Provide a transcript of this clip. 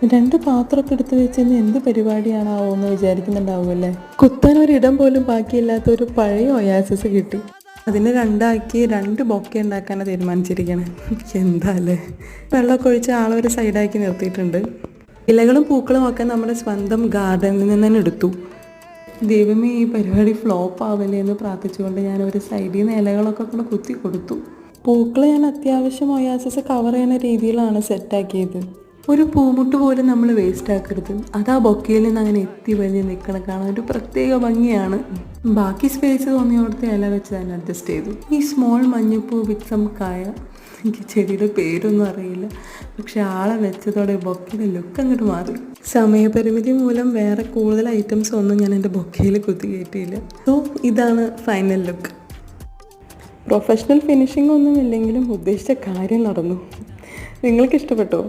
രണ്ട് പാത്രമൊക്കെ എടുത്ത് വെച്ചെന്ന് എന്ത് പരിപാടിയാണാവോ എന്ന് വിചാരിക്കുന്നുണ്ടാവുമല്ലേ. കുത്താൻ ഒരിടം പോലും ബാക്കിയില്ലാത്ത ഒരു പഴയ ഒയാസിസ് കിട്ടി. അതിനെ രണ്ടാക്കി 2 ബൊക്കെ ഉണ്ടാക്കാനാണ് തീരുമാനിച്ചിരിക്കണേ. എന്താല്ലേ, വെള്ളമൊക്കെ ഒഴിച്ച് ആളൊരു സൈഡാക്കി നിർത്തിയിട്ടുണ്ട്. ഇലകളും പൂക്കളും ഒക്കെ നമ്മുടെ സ്വന്തം ഗാർഡനിൽ നിന്ന് തന്നെ എടുത്തു. ദൈവമേ, ഈ പരിപാടി ഫ്ലോപ്പ് ആവില്ലേ എന്ന് പ്രാർത്ഥിച്ചുകൊണ്ട് ഞാൻ ഒരു സൈഡിൽ നിന്ന് ഇലകളൊക്കെ കൊണ്ട് കുത്തി കൊടുത്തു. പൂക്കൾ ഞാൻ അത്യാവശ്യം ഒയാസിസ് കവർ ചെയ്യുന്ന രീതിയിലാണ് സെറ്റാക്കിയത്. ഒരു പൂമുട്ട് പോലും നമ്മൾ വേസ്റ്റ് ആക്കരുത്. അത് ആ ബൊക്കയിൽ നിന്ന് അങ്ങനെ എത്തി വലിഞ്ഞ് നിൽക്കണ കാണാൻ ഒരു പ്രത്യേക ഭംഗിയാണ്. ബാക്കി സ്പേസ് തോന്നിയോടത്ത് ഇല വെച്ച് തന്നെ അഡ്ജസ്റ്റ് ചെയ്തു. ഈ സ്മോൾ മഞ്ഞപ്പൂ വിത്ത് സം കായ, എനിക്ക് ചെടിയുടെ പേരൊന്നും അറിയില്ല, പക്ഷെ ആളെ വെച്ചതോടെ ബൊക്കയുടെ ലുക്ക് അങ്ങോട്ട് മാറി. സമയപരിമിതി മൂലം വേറെ കൂടുതൽ ഐറ്റംസ് ഒന്നും ഞാൻ എൻ്റെ ബൊക്കയിൽ കുത്തി കയറ്റിയില്ല. സോ ഇതാണ് ഫൈനൽ ലുക്ക്. പ്രൊഫഷണൽ ഫിനിഷിംഗ് ഒന്നും ഇല്ലെങ്കിലും ഉദ്ദേശിച്ച കാര്യം നടന്നു. നിങ്ങൾക്ക് ഇഷ്ടപ്പെട്ടോ?